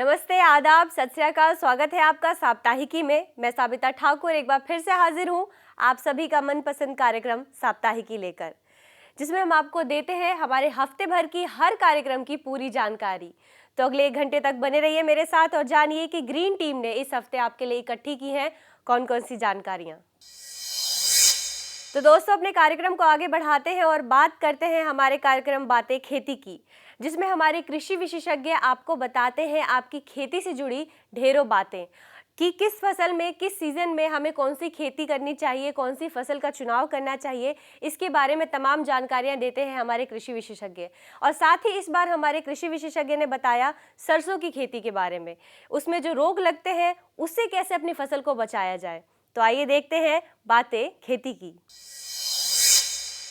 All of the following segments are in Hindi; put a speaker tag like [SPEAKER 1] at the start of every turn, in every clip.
[SPEAKER 1] नमस्ते, आदाब, सत श्री अकाल। स्वागत है आपका साप्ताहिकी में। मैं साबिता ठाकुर एक बार फिर से हाजिर हूँ आप सभी का मनपसंद कार्यक्रम साप्ताहिकी लेकर, जिसमें हम आपको देते हैं हमारे हफ्ते भर की हर कार्यक्रम की पूरी जानकारी। तो अगले 1 घंटे तक बने रहिए मेरे साथ और जानिए कि ग्रीन टीम ने इस हफ्ते आपके लिए इकट्ठी की हैं कौन कौन सी जानकारियाँ। तो दोस्तों, अपने कार्यक्रम को आगे बढ़ाते हैं और बात करते हैं हमारे कार्यक्रम बातें खेती की, जिसमें हमारे कृषि विशेषज्ञ आपको बताते हैं आपकी खेती से जुड़ी ढेरों बातें कि किस फसल में किस सीजन में हमें कौन सी खेती करनी चाहिए, कौन सी फसल का चुनाव करना चाहिए, इसके बारे में तमाम जानकारियां देते हैं हमारे कृषि विशेषज्ञ। और साथ ही इस बार हमारे कृषि विशेषज्ञ ने बताया सरसों की खेती के बारे में, उसमें जो रोग लगते हैं उससे कैसे अपनी फसल को बचाया जाए। तो आइए देखते हैं बातें खेती की।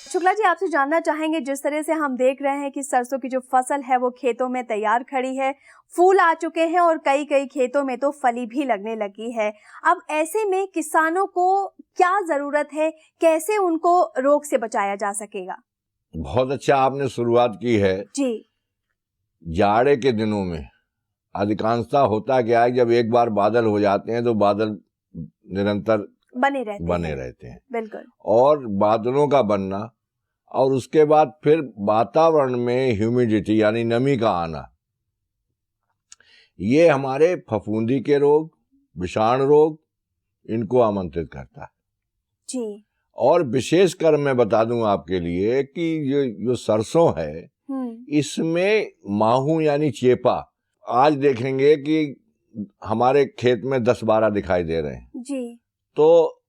[SPEAKER 2] शुक्ला जी, आपसे जानना चाहेंगे, जिस तरह से हम देख रहे हैं कि सरसों की जो फसल है वो खेतों में तैयार खड़ी है, फूल आ चुके हैं और कई कई खेतों में तो फली भी लगने लगी है। अब ऐसे में किसानों को क्या जरूरत है, कैसे उनको रोग से बचाया जा सकेगा?
[SPEAKER 3] बहुत अच्छा आपने शुरुआत की है
[SPEAKER 2] जी।
[SPEAKER 3] जाड़े के दिनों में अधिकांशता होता क्या है, जब एक बार बादल हो जाते हैं तो बादल निरंतर बने रहते हैं।
[SPEAKER 2] बिल्कुल।
[SPEAKER 3] और बादलों का बनना और उसके बाद फिर वातावरण में ह्यूमिडिटी यानी नमी का आना, ये हमारे फफूंदी के रोग, विषाणु रोग, इनको आमंत्रित करता है
[SPEAKER 2] जी।
[SPEAKER 3] और विशेषकर मैं बता दूं आपके लिए कि ये जो सरसों है इसमें माहू यानी चेपा, आज देखेंगे कि हमारे खेत में 10-12 दिखाई दे रहे हैं
[SPEAKER 2] जी।
[SPEAKER 3] तो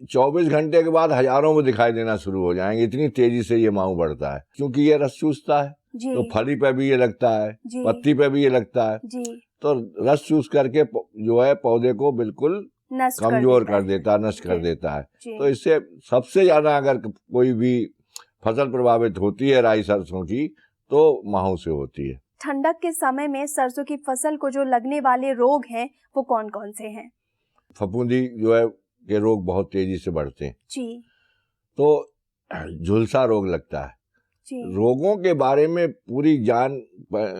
[SPEAKER 3] 24 घंटे के बाद हजारों में दिखाई देना शुरू हो जाएंगे। इतनी तेजी से ये माहू बढ़ता है क्योंकि ये रस चूसता है। तो फली पे भी ये लगता है, पत्ती पे भी ये लगता है जी। तो रस चूस करके जो है पौधे को बिल्कुल कमजोर कर देता है, नष्ट कर देता है। तो इससे सबसे ज्यादा अगर कोई भी फसल प्रभावित होती है राई सरसों की तो माहू से होती है।
[SPEAKER 2] ठंडक के समय में सरसों की फसल को जो लगने वाले रोग हैं वो कौन कौन से हैं?
[SPEAKER 3] फफूंदी जो है के रोग बहुत तेजी से बढ़ते हैं
[SPEAKER 2] जी।
[SPEAKER 3] तो झुलसा रोग लगता है जी। रोगों के बारे में पूरी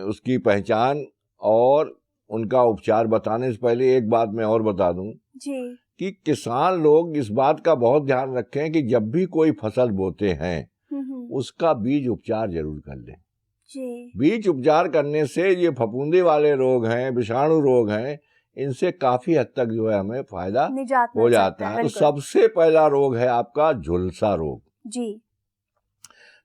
[SPEAKER 3] उसकी पहचान और उनका उपचार बताने से पहले एक बात मैं और बता दूं
[SPEAKER 2] जी
[SPEAKER 3] कि किसान लोग इस बात का बहुत ध्यान रखें कि जब भी कोई फसल बोते हैं उसका बीज उपचार जरूर कर लें जी। बीज उपचार करने से ये फफूंदी वाले रोग हैं, विषाणु रोग हैं, इनसे काफी हद तक जो है हमें फायदा हो जाता है। तो सबसे पहला रोग है आपका झुलसा रोग जी।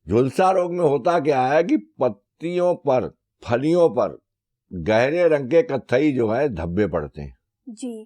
[SPEAKER 3] झुलसा रोग में होता क्या है कि पत्तियों पर, फलियों पर गहरे रंग के कत्थई जो है धब्बे पड़ते हैं जी।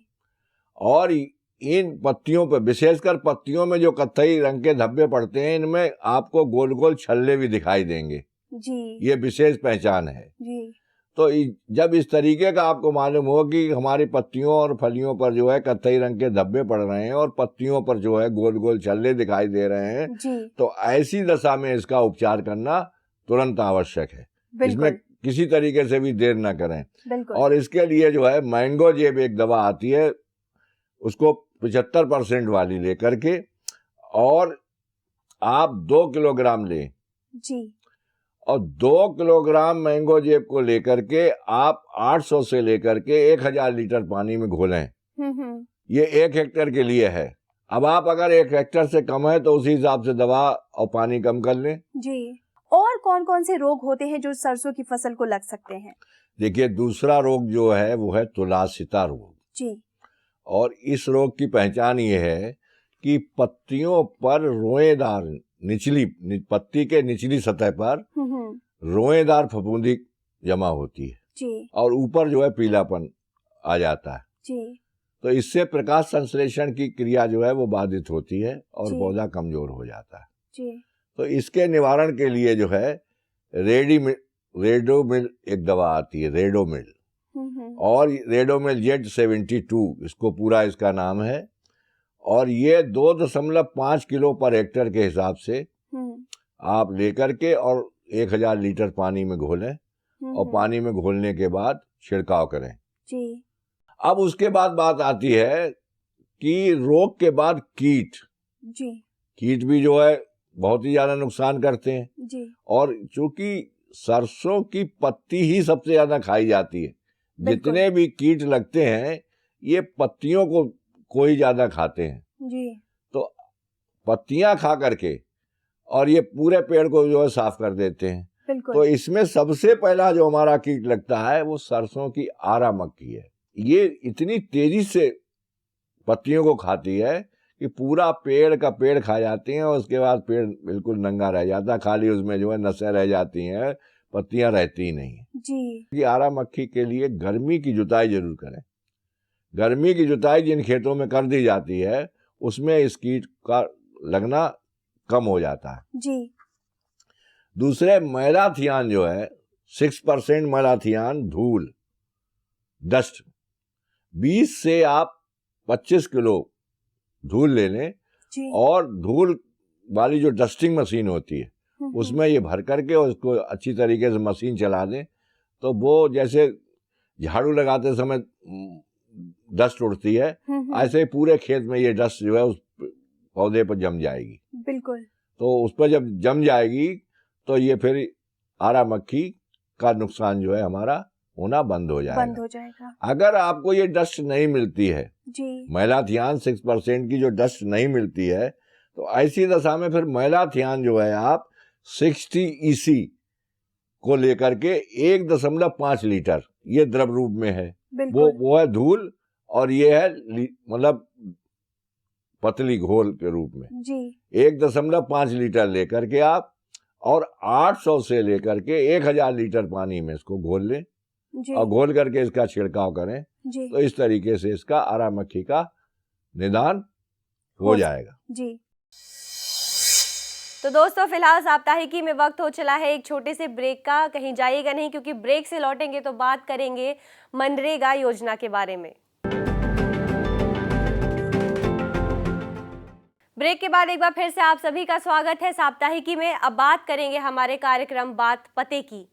[SPEAKER 3] और इन पत्तियों पर, विशेषकर पत्तियों में जो कत्थई रंग के धब्बे पड़ते हैं, इनमें आपको गोल गोल छल्ले भी दिखाई देंगे जी। ये विशेष पहचान है जी। तो जब इस तरीके का आपको मालूम हो कि हमारी पत्तियों और फलियों पर जो है कत्थई रंग के धब्बे पड़ रहे हैं और पत्तियों पर जो है गोल गोल छल्ले दिखाई दे रहे हैं जी। तो ऐसी दशा में इसका उपचार करना तुरंत आवश्यक है। इसमें किसी तरीके से भी देर न करें। और इसके लिए जो है मैंगो जेब एक दवा आती है, उसको 75% वाली लेकर के और आप 2 किलोग्राम लें जी। और 2 किलोग्राम मैंगो जेब को लेकर के आप 800 से लेकर के 1000 लीटर पानी में घोलें। ये 1 हेक्टेयर के लिए है। अब आप अगर 1 हेक्टेयर से कम है तो उसी हिसाब से दवा और पानी कम कर लें
[SPEAKER 2] जी। और कौन कौन से रोग होते हैं जो सरसों की फसल को लग सकते हैं? देखिए,
[SPEAKER 3] दूसरा रोग जो है वो है तुलासिता रोग
[SPEAKER 2] जी।
[SPEAKER 3] और इस रोग की पहचान ये है कि पत्तियों पर रोएदार पत्ती के निचली सतह पर रोएदार फफूंदी जमा होती है जी। और ऊपर जो है पीलापन आ जाता है जी। तो इससे प्रकाश संश्लेषण की क्रिया जो है वो बाधित होती है और पौधा कमजोर हो जाता है जी। तो इसके निवारण के लिए जो है रेडोमिल एक दवा आती है, रेडोमिल, और रेडोमिल Z72 इसको पूरा इसका नाम है। और ये 2.5 किलो पर हेक्टेयर के हिसाब से आप लेकर के और 1000 लीटर पानी में घोलें और पानी में घोलने के बाद छिड़काव करें जी। अब उसके बाद बात आती है कि रोग के बाद कीट जी। कीट भी जो है बहुत ही ज्यादा नुकसान करते हैं जी। और चूंकि सरसों की पत्ती ही सबसे ज्यादा खाई जाती है, जितने भी कीट लगते हैं ये पत्तियों को कोई ज्यादा खाते हैं
[SPEAKER 2] जी।
[SPEAKER 3] तो पत्तियां खा करके और ये पूरे पेड़ को जो है साफ कर देते हैं। तो इसमें सबसे पहला जो हमारा कीट लगता है वो सरसों की आरा मक्खी है। ये इतनी तेजी से पत्तियों को खाती है कि पूरा पेड़ का पेड़ खा जाती हैं और उसके बाद पेड़ बिल्कुल नंगा रह जाता, खाली उसमें जो है नसें रह जाती हैं, पत्तियां रहती ही नहीं
[SPEAKER 2] जी।
[SPEAKER 3] कि आरा मक्खी के लिए गर्मी की जुताई जरूर करें। गर्मी की जुताई जिन खेतों में कर दी जाती है उसमें इस कीट का लगना कम हो जाता है
[SPEAKER 2] जी।
[SPEAKER 3] दूसरे मैलाथियान जो है 6% मैलाथियान, धूल, डस्ट, 20 से आप 25 किलो धूल ले लें और धूल वाली जो डस्टिंग मशीन होती है उसमें ये भर करके और उसको अच्छी तरीके से मशीन चला दें तो वो जैसे झाड़ू लगाते समय डस्ट उड़ती है ऐसे ही पूरे खेत में ये डस्ट जो है उस पौधे पर जम जाएगी।
[SPEAKER 2] बिल्कुल।
[SPEAKER 3] तो उस पर जब जम जाएगी तो ये फिर आरा मक्खी का नुकसान जो है हमारा होना बंद हो जाएगा। अगर आपको ये डस्ट नहीं मिलती है
[SPEAKER 2] जी,
[SPEAKER 3] मैलाथियान 6% की जो डस्ट नहीं मिलती है तो ऐसी दशा में फिर मैलाथियान जो है आप 60 EC को लेकर के 1.5 लीटर ये द्रव रूप में है, वो है धूल और ये है मतलब पतली घोल के रूप में
[SPEAKER 2] जी।
[SPEAKER 3] 1.5 लीटर लेकर के आप और 800 से लेकर के 1000 लीटर पानी में इसको घोल लें और घोल करके इसका छिड़काव करें
[SPEAKER 2] जी।
[SPEAKER 3] तो इस तरीके से इसका आरा मक्खी का निदान हो जाएगा
[SPEAKER 2] जी।
[SPEAKER 1] तो दोस्तों फिलहाल साप्ताहिकी में वक्त हो चला है एक छोटे से ब्रेक का। कहीं जाइएगा नहीं क्योंकि ब्रेक से लौटेंगे तो बात करेंगे मनरेगा योजना के बारे में। ब्रेक के बाद एक बार फिर से आप सभी का स्वागत है साप्ताहिकी में। अब बात करेंगे हमारे कार्यक्रम बात पते की,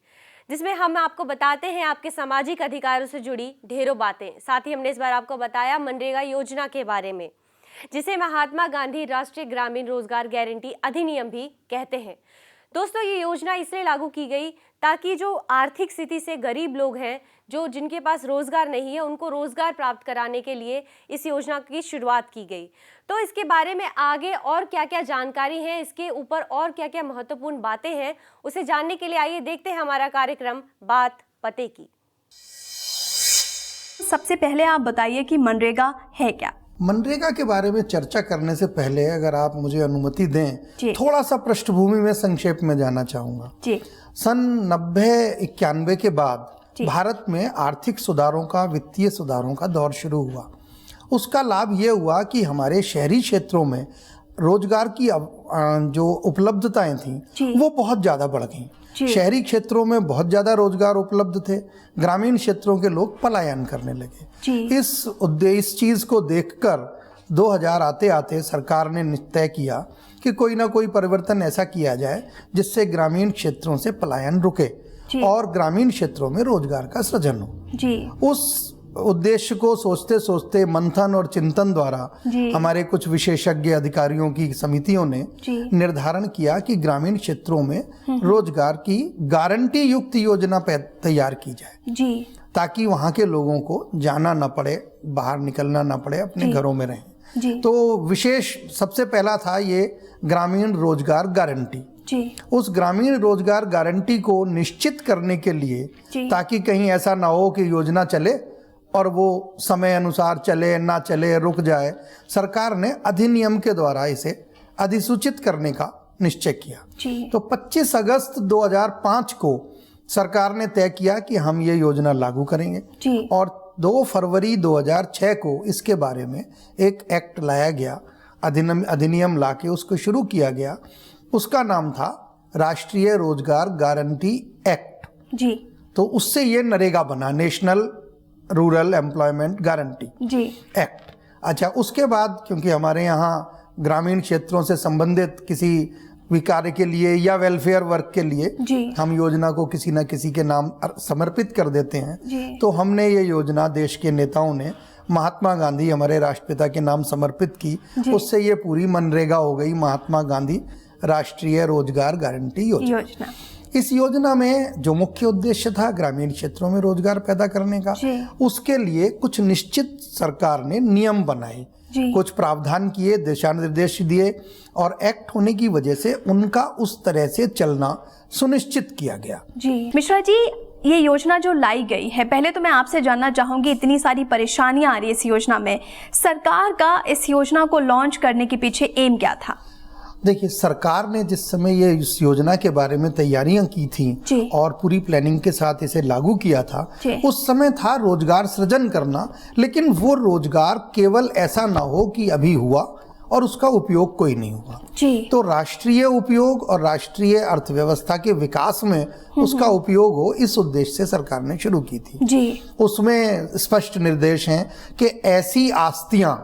[SPEAKER 1] जिसमें हम आपको बताते हैं आपके सामाजिक अधिकारों से जुड़ी ढेरों बातें। साथ ही हमने इस बार आपको बताया मनरेगा योजना के बारे में, जिसे महात्मा गांधी राष्ट्रीय ग्रामीण रोजगार गारंटी अधिनियम भी कहते हैं। दोस्तों ये योजना इसलिए लागू की गई ताकि जो आर्थिक स्थिति से गरीब लोग हैं, जो जिनके पास रोजगार नहीं है, उनको रोजगार प्राप्त कराने के लिए इस योजना की शुरुआत की गई। तो इसके बारे में आगे और क्या क्या जानकारी है, इसके ऊपर और क्या क्या महत्वपूर्ण बातें हैं, उसे जानने के लिए आइए देखते हैं हमारा कार्यक्रम बात पते की।
[SPEAKER 2] सबसे पहले आप बताइए कि मनरेगा है क्या?
[SPEAKER 4] मनरेगा के बारे में चर्चा करने से पहले अगर आप मुझे अनुमति दें थोड़ा सा पृष्ठभूमि में संक्षेप में जाना चाहूँगा। सन 90-91 के बाद भारत में आर्थिक सुधारों का, वित्तीय सुधारों का दौर शुरू हुआ। उसका लाभ ये हुआ कि हमारे शहरी क्षेत्रों में रोजगार की जो उपलब्धताएं थी वो बहुत ज़्यादा बढ़ गई। शहरी क्षेत्रों में बहुत ज़्यादा रोजगार उपलब्ध थे, ग्रामीण क्षेत्रों के लोग पलायन करने लगे। इस चीज़ को देखकर 2000 आते आते सरकार ने तय किया कि कोई ना कोई परिवर्तन ऐसा किया जाए जिससे ग्रामीण क्षेत्रों से पलायन रुके और ग्रामीण क्षेत्रों में रोजगार का सृजन हो। उस उद्देश्य को सोचते सोचते मंथन और चिंतन द्वारा हमारे कुछ विशेषज्ञ अधिकारियों की समितियों ने निर्धारण किया कि ग्रामीण क्षेत्रों में रोजगार की गारंटी युक्त योजना तैयार की जाए ताकि वहाँ के लोगों को जाना न पड़े, बाहर निकलना न पड़े, अपने घरों में रहें। तो विशेष सबसे पहला था ये ग्रामीण रोजगार गारंटी। उस ग्रामीण रोजगार गारंटी को निश्चित करने के लिए, ताकि कहीं ऐसा ना हो कि योजना चले और वो समय अनुसार चले ना चले, रुक जाए, सरकार ने अधिनियम के द्वारा इसे अधिसूचित करने का निश्चय किया। तो 25 अगस्त 2005 को सरकार ने तय किया कि हम ये योजना लागू करेंगे और 2 फरवरी 2006 को इसके बारे में एक एक्ट लाया गया, अधिनियम लाके उसको शुरू किया गया। उसका नाम था राष्ट्रीय रोजगार गारंटी एक्ट। तो उससे ये नरेगा बना, national rural employment guarantee act. अच्छा, उसके बाद क्योंकि हमारे यहाँ ग्रामीण क्षेत्रों से संबंधित किसी भी कार्य के लिए या वेलफेयर वर्क के लिए हम योजना को किसी न किसी के नाम समर्पित कर देते हैं, तो हमने ये योजना देश के नेताओं ने महात्मा गांधी हमारे राष्ट्रपिता के नाम समर्पित की। उससे ये पूरी मनरेगा हो गई, महात्मा गांधी राष्ट्रीय रोजगार गारंटी योजना। इस योजना में जो मुख्य उद्देश्य था ग्रामीण क्षेत्रों में रोजगार पैदा करने का, उसके लिए कुछ निश्चित सरकार ने नियम बनाए, कुछ प्रावधान किए, दिशा निर्देश दिए और एक्ट होने की वजह से उनका उस तरह से चलना सुनिश्चित किया गया।
[SPEAKER 2] जी मिश्रा जी, ये योजना जो लाई गई है, पहले तो मैं आपसे जानना चाहूंगी, इतनी सारी परेशानियां आ रही है इस योजना में, सरकार का इस योजना को लॉन्च करने के पीछे एम क्या था?
[SPEAKER 4] देखिए, सरकार ने जिस समय ये इस योजना के बारे में तैयारियां की थी और पूरी प्लानिंग के साथ इसे लागू किया था, उस समय था रोजगार सृजन करना, लेकिन वो रोजगार केवल ऐसा ना हो कि अभी हुआ और उसका उपयोग कोई नहीं हुआ। तो राष्ट्रीय उपयोग और राष्ट्रीय अर्थव्यवस्था के विकास में उसका उपयोग हो, इस उद्देश्य से सरकार ने शुरू की थी। उसमें स्पष्ट निर्देश हैं कि ऐसी आस्तियां,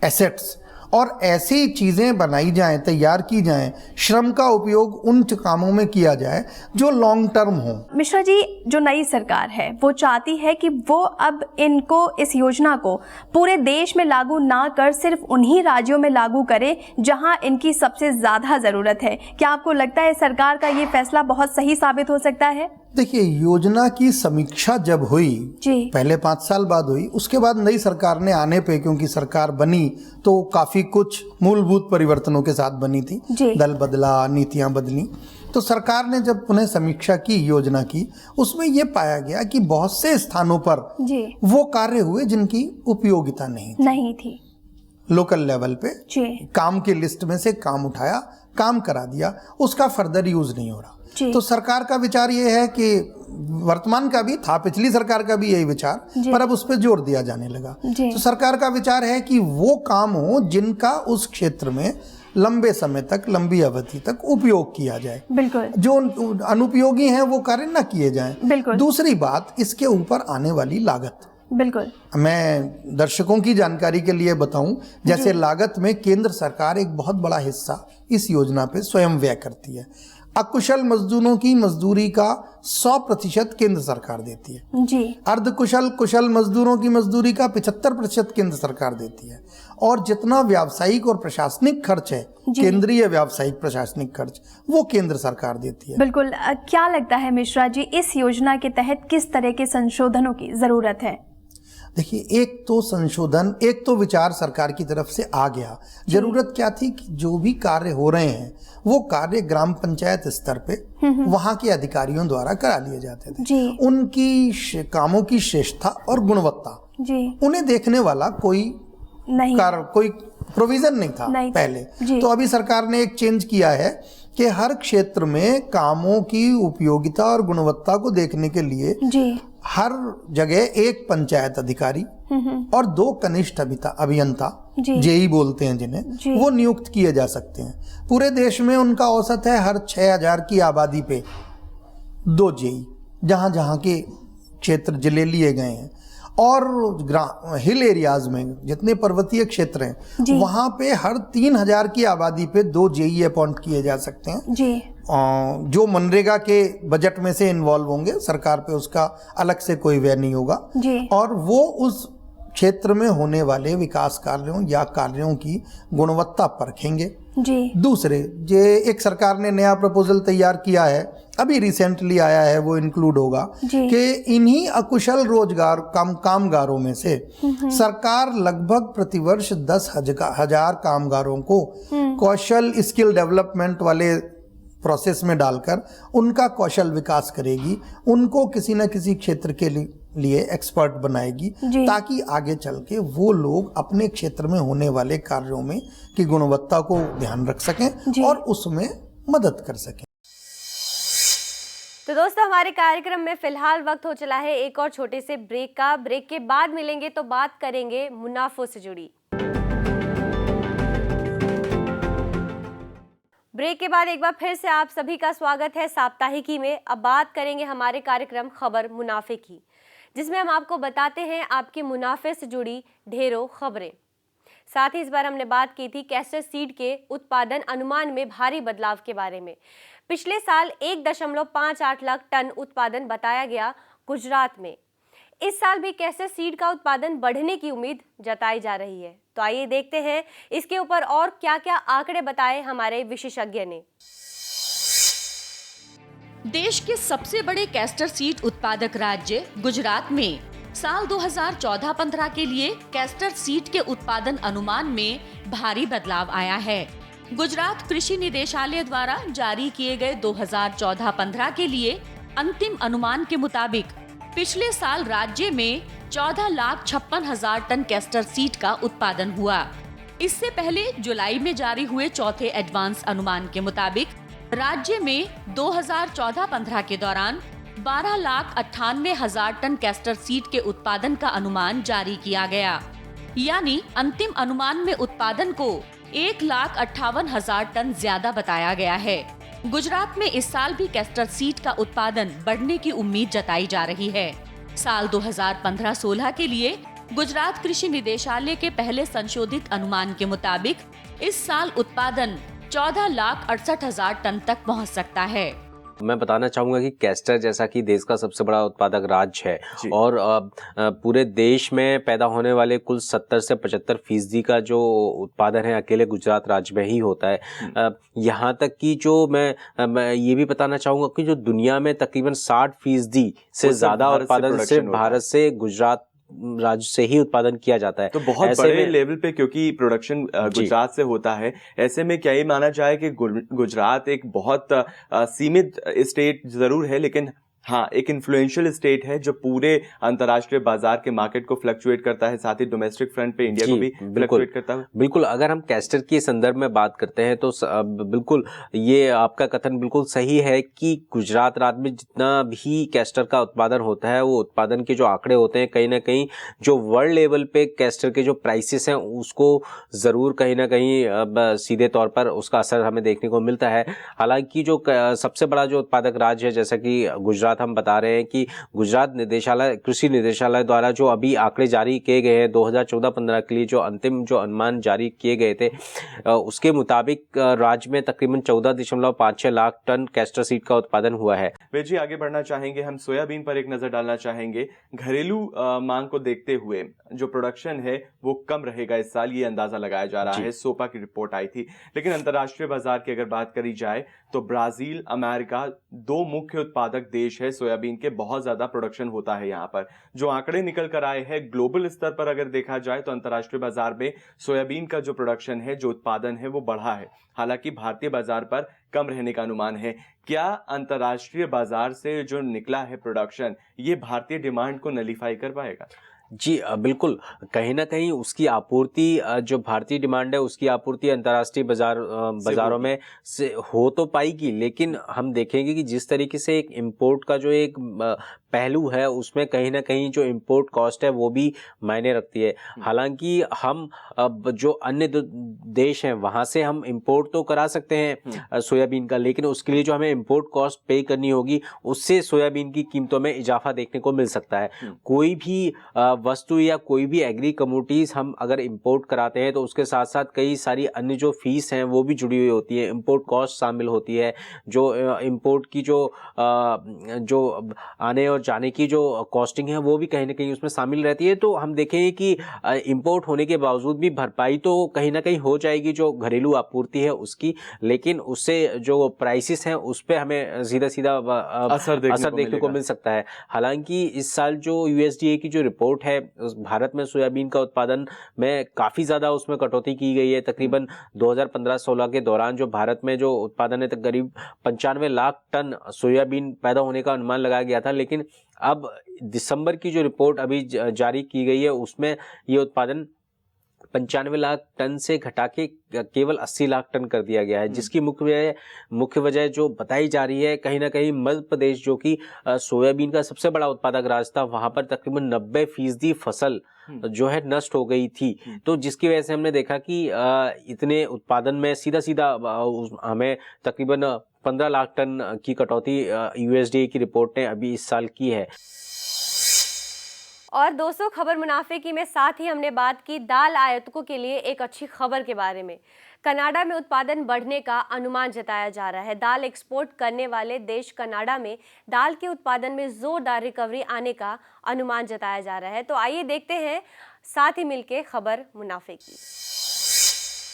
[SPEAKER 4] एसेट्स और ऐसी चीजें बनाई जाएं, तैयार की जाएं, श्रम का उपयोग उन कामों में किया जाए जो लॉन्ग टर्म हो।
[SPEAKER 2] मिश्रा जी, जो नई सरकार है वो चाहती है कि वो अब इनको, इस योजना को पूरे देश में लागू ना कर सिर्फ उन्हीं राज्यों में लागू करे जहां इनकी सबसे ज्यादा जरूरत है। क्या आपको लगता है सरकार का ये फैसला बहुत सही साबित हो सकता है?
[SPEAKER 4] देखिए, योजना की समीक्षा जब हुई, पहले 5 साल बाद हुई, उसके बाद नई सरकार ने आने पे, क्योंकि सरकार बनी तो काफी कुछ मूलभूत परिवर्तनों के साथ बनी थी, दल बदला, नीतियां बदली, तो सरकार ने जब पुनः समीक्षा की योजना की, उसमें यह पाया गया कि बहुत से स्थानों पर वो कार्य हुए जिनकी उपयोगिता नहीं थी। लोकल लेवल पे काम की लिस्ट में से काम उठाया, काम करा दिया, उसका फर्दर यूज नहीं हो रहा। तो सरकार का विचार ये है कि वर्तमान का भी था, पिछली सरकार का भी यही विचार, पर अब उस पर जोर दिया जाने लगा। तो सरकार का विचार है कि वो काम हो जिनका उस क्षेत्र में लंबे समय तक, लंबी अवधि तक उपयोग किया जाए। बिल्कुल। जो अनुपयोगी हैं वो कार्य न किए जाएं। बिल्कुल। दूसरी बात, इसके ऊपर आने वाली लागत। बिल्कुल। मैं दर्शकों की जानकारी के लिए बताऊं, जैसे लागत में केंद्र सरकार एक बहुत बड़ा हिस्सा इस योजना पे स्वयं व्यय करती है। अकुशल मजदूरों की मजदूरी का 100% केंद्र सरकार देती है जी। अर्धकुशल, कुशल मजदूरों की मजदूरी का 75% केंद्र सरकार देती है। और जितना व्यावसायिक और प्रशासनिक खर्च है, केंद्रीय व्यावसायिक प्रशासनिक खर्च, वो केंद्र सरकार देती है।
[SPEAKER 2] बिल्कुल। क्या लगता है मिश्रा जी, इस योजना के तहत किस तरह के संशोधनों की जरूरत है?
[SPEAKER 4] देखिए, एक तो संशोधन, एक तो विचार सरकार की तरफ से आ गया। जरूरत क्या थी कि जो भी कार्य हो रहे हैं वो कार्य ग्राम पंचायत स्तर पे वहां के अधिकारियों द्वारा करा लिए जाते थे। उनकी कामों की श्रेष्ठता और गुणवत्ता, उन्हें देखने वाला कोई प्रोविजन नहीं था पहले। तो अभी सरकार ने एक चेंज किया है कि हर क्षेत्र में कामों की उपयोगिता और गुणवत्ता को देखने के लिए हर जगह एक पंचायत अधिकारी और 2 कनिष्ठ अभियंता, जेई बोलते हैं जिन्हें, वो नियुक्त किए जा सकते हैं। पूरे देश में उनका औसत है हर 6000 की आबादी पे 2 जेई, जहां जहां के क्षेत्र जिले लिए गए हैं। और हिल एरियाज में, जितने पर्वतीय क्षेत्र हैं, वहां पे हर 3000 की आबादी पे 2 जेई अपॉइंट किए जा सकते हैं जी। जो मनरेगा के बजट में से इन्वॉल्व होंगे, सरकार पे उसका अलग से कोई व्यय नहीं होगा जी। और वो उस क्षेत्र में होने वाले विकास कार्यों या कार्यों की गुणवत्ता परखेंगे जी। दूसरे, एक सरकार ने नया प्रपोजल तैयार किया है, अभी रिसेंटली आया है, वो इंक्लूड होगा कि इन्हीं अकुशल रोजगार कामगारों में से सरकार लगभग प्रतिवर्ष 10,000 कामगारों को कौशल स्किल डेवलपमेंट वाले प्रोसेस में डालकर उनका कौशल विकास करेगी, उनको किसी न किसी क्षेत्र के लिए एक्सपर्ट बनाएगी, ताकि आगे चल के वो लोग अपने क्षेत्र में होने वाले कार्यों में की गुणवत्ता को ध्यान रख सकें और उसमें मदद कर सकें।
[SPEAKER 1] तो दोस्तों, हमारे कार्यक्रम में फिलहाल वक्त हो चला है एक और छोटे से ब्रेक का। ब्रेक के बाद मिलेंगे तो बात करेंगे मुनाफों से जुड़ी। ब्रेक के बाद एक बार फिर से आप सभी का स्वागत है साप्ताहिकी में। अब बात करेंगे हमारे कार्यक्रम खबर मुनाफे की, जिसमें हम आपको बताते हैं आपके मुनाफे से जुड़ी ढेरों खबरें। साथ ही इस बार हमने बात की थी कैस्टर सीड के उत्पादन अनुमान में भारी बदलाव के बारे में। पिछले साल 1.58 लाख टन उत्पादन बताया गया गुजरात में। इस साल भी कैस्टर सीड का उत्पादन बढ़ने की उम्मीद जताई जा रही है। तो आइए देखते हैं इसके ऊपर और क्या क्या आंकड़े बताए हमारे विशेषज्ञ ने।
[SPEAKER 5] देश के सबसे बड़े कैस्टर सीड उत्पादक राज्य गुजरात में साल 2014-15 के लिए कैस्टर सीड के उत्पादन अनुमान में भारी बदलाव आया है। गुजरात कृषि निदेशालय द्वारा जारी किए गए 2014-15 के लिए अंतिम अनुमान के मुताबिक पिछले साल राज्य में 14,56,000 टन कैस्टर सीड का उत्पादन हुआ। इससे पहले जुलाई में जारी हुए चौथे एडवांस अनुमान के मुताबिक राज्य में 2014-15 के दौरान 12,98,000 टन कैस्टर सीड के उत्पादन का अनुमान जारी किया गया। यानी अंतिम अनुमान में उत्पादन को 1,58,000 टन ज्यादा बताया गया है। गुजरात में इस साल भी कैस्टर सीड का उत्पादन बढ़ने की उम्मीद जताई जा रही है। साल 2015-16 के लिए गुजरात कृषि निदेशालय के पहले संशोधित अनुमान के मुताबिक इस साल उत्पादन 14,68,000 टन तक पहुंच सकता है।
[SPEAKER 6] मैं बताना चाहूंगा कि कैस्टर जैसा कि देश का सबसे बड़ा उत्पादक राज्य है और पूरे देश में पैदा होने वाले कुल 70 से 75% का जो उत्पादन है अकेले गुजरात राज्य में ही होता है। यहाँ तक कि जो मैं ये भी बताना चाहूंगा कि जो दुनिया में तकरीबन 60% से ज्यादा उत्पादन सिर्फ भारत से गुजरात राज्य से ही उत्पादन किया जाता है।
[SPEAKER 7] तो बहुत बड़े लेवल पे क्योंकि प्रोडक्शन गुजरात से होता है, ऐसे में क्या ये माना जाए कि गुजरात एक बहुत सीमित स्टेट जरूर है, लेकिन हाँ एक इन्फ्लुएंशियल स्टेट है जो पूरे अंतर्राष्ट्रीय बाजार के मार्केट को फ्लक्चुएट करता है, साथ ही डोमेस्टिक फ्रंट पे इंडिया को भी फ्लक्चुएट करता है।
[SPEAKER 6] बिल्कुल, अगर हम कैस्टर के संदर्भ में बात करते हैं तो बिल्कुल ये आपका कथन बिल्कुल सही है कि गुजरात राज्य में जितना भी कैस्टर का उत्पादन होता है वो उत्पादन के जो आंकड़े होते हैं कहीं ना कहीं जो वर्ल्ड लेवल पे कैस्टर के जो प्राइसेस हैं उसको जरूर कहीं ना कहीं सीधे तौर पर उसका असर हमें देखने को मिलता है। हालांकि जो सबसे बड़ा जो उत्पादक राज्य है जैसा कि गुजरात हम बता रहे हैं कि गुजरात निदेशालय कृषि निदेशालय द्वारा जो अभी आंकड़े जारी किए गए हैं 2014-15 के लिए जो अंतिम जो अनुमान जारी किए गए थे उसके मुताबिक राज्य में तकरीबन 14.56 लाख टन कैस्टर सीड का उत्पादन हुआ है।
[SPEAKER 7] वे जी आगे बढ़ना चाहेंगे, हम सोयाबीन पर एक नजर डालना चाहेंगे। घरेलू मांग को देखते हुए जो प्रोडक्शन है वो कम रहेगा इस साल, ये अंदाजा लगाया जा रहा है। सोपा की रिपोर्ट आई थी। लेकिन अंतर्राष्ट्रीय बाजार की अगर बात करी जाए तो ब्राजील, अमेरिका दो मुख्य उत्पादक देश है सोयाबीन के, बहुत ज्यादा प्रोडक्शन होता है यहाँ पर। जो आंकड़े निकल कर आए हैं ग्लोबल स्तर पर अगर देखा जाए तो अंतर्राष्ट्रीय बाजार में सोयाबीन का जो प्रोडक्शन है, जो उत्पादन है वो बढ़ा है। हालांकि भारतीय बाजार पर कम रहने का अनुमान है। क्या अंतर्राष्ट्रीय बाजार से जो निकला है प्रोडक्शन ये भारतीय डिमांड को नलीफाई कर पाएगा?
[SPEAKER 6] जी बिल्कुल, कहीं ना कहीं उसकी आपूर्ति जो भारतीय डिमांड है उसकी आपूर्ति अंतर्राष्ट्रीय बाजारों में से हो तो पाएगी, लेकिन हम देखेंगे कि जिस तरीके से एक इंपोर्ट का जो एक पहलू है उसमें कहीं ना कहीं जो इंपोर्ट कॉस्ट है वो भी मायने रखती है। हालांकि हम जो अन्य देश हैं वहां से हम इंपोर्ट तो करा सकते हैं सोयाबीन का, लेकिन उसके लिए जो हमें इंपोर्ट कॉस्ट पे करनी होगी उससे सोयाबीन की कीमतों में इजाफा देखने को मिल सकता है। कोई भी वस्तु या कोई भी एग्री कमोडिटीज हम अगर इंपोर्ट कराते हैं तो उसके साथ साथ कई सारी अन्य जो फीस हैं वो भी जुड़ी हुई होती है, इंपोर्ट कॉस्ट शामिल होती है, जो इंपोर्ट की जो आने और जाने की जो कॉस्टिंग है वो भी कहीं ना कहीं उसमें शामिल रहती है। तो हम देखेंगे कि इंपोर्ट होने के बावजूद भी भरपाई तो कहीं ना कहीं हो जाएगी जो घरेलू आपूर्ति है उसकी, लेकिन उससे जो प्राइसेस हैं उस पर हमें सीधा सीधा असर देखने को मिल सकता है। हालांकि इस साल जो USDA की जो रिपोर्ट है भारत में सोयाबीन का उत्पादन में काफी ज्यादा उसमें कटौती की गई है। तकरीबन 2015-16 के दौरान जो भारत में जो उत्पादन है करीब 95 लाख टन सोयाबीन पैदा होने का अनुमान लगाया गया था, लेकिन अब दिसंबर की जो रिपोर्ट अभी जारी की गई है उसमें ये उत्पादन 95 लाख टन से घटा के केवल 80 लाख टन कर दिया गया है, जिसकी मुख्य वजह जो बताई जा रही है कहीं ना कहीं मध्य प्रदेश जो कि सोयाबीन का सबसे बड़ा उत्पादक राज्य था वहां पर तकरीबन 90% फसल जो है नष्ट हो गई थी। तो जिसकी वजह से हमने देखा कि इतने उत्पादन में सीधा सीधा हमें तकरीबन 15 लाख टन की कटौती USDA की रिपोर्ट ने अभी इस साल की है।
[SPEAKER 1] और दोस्तों, खबर मुनाफे की में साथ ही हमने बात की दाल आयातकों के लिए एक अच्छी खबर के बारे में। कनाडा में उत्पादन बढ़ने का अनुमान जताया जा रहा है। दाल एक्सपोर्ट करने वाले देश कनाडा में दाल के उत्पादन में जोरदार रिकवरी आने का अनुमान जताया जा रहा है। तो आइए देखते हैं साथ ही मिलके खबर मुनाफे की।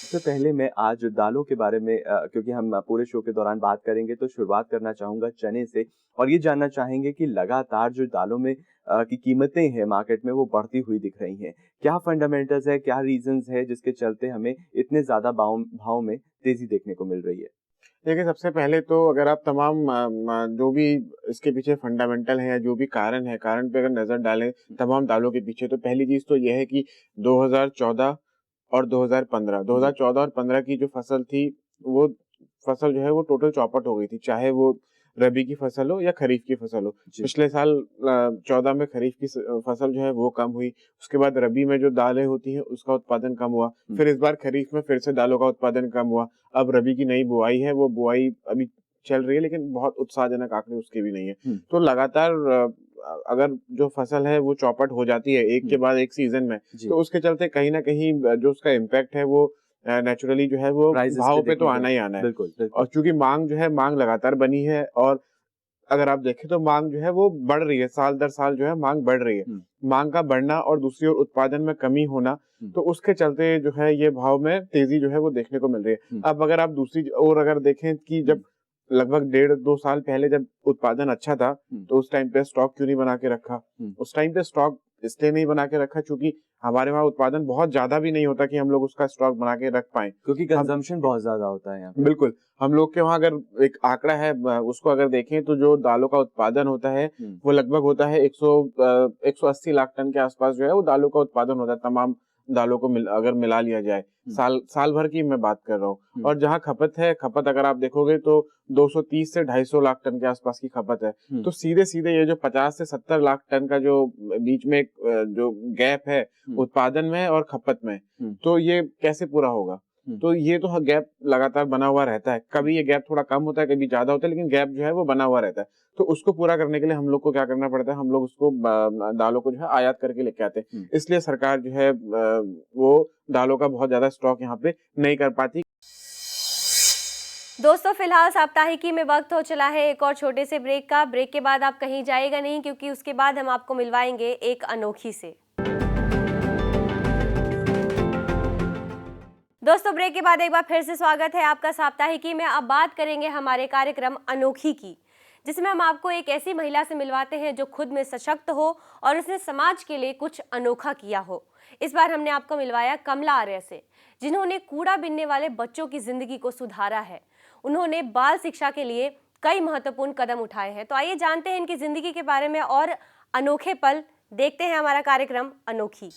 [SPEAKER 7] सबसे पहले मैं आज दालों के बारे में क्योंकि हम पूरे शो के दौरान बात करेंगे तो शुरुआत करना चाहूँगा चने से और ये जानना चाहेंगे कि लगातार जो दालों में की कीमतें हैं मार्केट में वो बढ़ती हुई दिख रही हैं। क्या फंडामेंटल्स है, क्या रीजंस है जिसके चलते हमें इतने ज़्यादा भाव में तेज़ी देखने को मिल रही है?
[SPEAKER 8] देखिए, सबसे पहले तो अगर आप तमाम जो भी इसके पीछे फंडामेंटल है या जो भी कारण पे अगर नज़र डालें तमाम दालों के पीछे, तो पहली चीज़ तो ये है कि 2014 और 2014 और 15 की जो फसल थी, वो फसल जो है वो टोटल चौपट हो गई थी, चाहे वो रबी की फसल हो या खरीफ की फसल हो। पिछले साल 14 में खरीफ की फसल जो है वो कम हुई, उसके बाद रबी में जो दालें होती हैं उसका उत्पादन कम हुआ, फिर इस बार खरीफ में फिर से दालों का उत्पादन कम हुआ। अब रबी की नई बुआई है, वो बुआई अभी चल रही है लेकिन बहुत उत्साहजनक आंकड़े उसके भी नहीं है। तो लगातार अगर जो फसल है वो चौपट हो जाती है एक के बाद एक सीजन में, तो उसके चलते कहीं ना कहीं जो उसका इम्पैक्ट है वो नेचुरली जो है वो भाव पे तो आना ही आना है।
[SPEAKER 7] बिल्कुल।
[SPEAKER 8] और चूंकि मांग लगातार बनी है और अगर आप देखें तो मांग जो है वो बढ़ रही है, साल दर साल जो है मांग बढ़ रही है। मांग का बढ़ना और दूसरी ओर उत्पादन में कमी होना, तो उसके चलते जो है ये भाव में तेजी जो है वो देखने को मिल रही है। अब अगर आप दूसरी ओर अगर देखें कि जब लगभग 1.5-2 साल पहले जब उत्पादन अच्छा था, तो उस टाइम पे स्टॉक क्यों नहीं बना के रखा? उस टाइम पे स्टॉक इसलिए नहीं बना के रखा क्योंकि हमारे वहाँ उत्पादन बहुत ज्यादा भी नहीं होता कि हम लोग उसका स्टॉक बना के रख पाए,
[SPEAKER 7] क्योंकि कंजम्पशन बहुत ज्यादा होता है यहाँ पे।
[SPEAKER 8] बिल्कुल, हम लोग के वहाँ अगर एक आंकड़ा है उसको अगर देखें तो जो दालों का उत्पादन होता है वो लगभग होता है 180 लाख टन के आसपास जो है वो दालों का उत्पादन होता है, तमाम दालों को अगर मिला लिया जाए। साल भर की मैं बात कर रहा हूँ। और जहाँ खपत अगर आप देखोगे तो 230 से 250 लाख टन के आसपास की खपत है। तो सीधे सीधे ये जो 50 से 70 लाख टन का जो बीच में जो गैप है उत्पादन में और खपत में, तो ये कैसे पूरा होगा? तो ये तो गैप लगातार बना हुआ रहता है, कभी ये गैप थोड़ा कम होता है, कभी ज्यादा होता है, लेकिन गैप जो है वो बना हुआ रहता है। तो उसको पूरा करने के लिए हम लोग को क्या करना पड़ता है, हम लोग उसको दालों को जो है आयात करके लेके आते हैं। इसलिए सरकार जो है वो दालों का बहुत ज्यादा स्टॉक यहाँ पे नहीं कर पाती।
[SPEAKER 1] दोस्तों, फिलहाल साप्ताहिकी में वक्त हो चला है एक और छोटे से ब्रेक का। ब्रेक के बाद आप कहीं जाएगा नहीं, क्योंकि उसके बाद हम आपको मिलवाएंगे एक अनोखी से। दोस्तों, ब्रेक के बाद एक बार फिर से स्वागत है आपका साप्ताहिकी में। अब बात करेंगे हमारे कार्यक्रम अनोखी की, जिसमें हम आपको एक ऐसी महिला से मिलवाते हैं जो खुद में सशक्त हो और उसने समाज के लिए कुछ अनोखा किया हो। इस बार हमने आपको मिलवाया कमला आर्य से, जिन्होंने कूड़ा बीनने वाले बच्चों की जिंदगी को सुधारा है। उन्होंने बाल शिक्षा के लिए कई महत्वपूर्ण कदम उठाए हैं। तो आइए जानते हैं इनकी जिंदगी के बारे में और अनोखे पल देखते हैं हमारा कार्यक्रम अनोखी।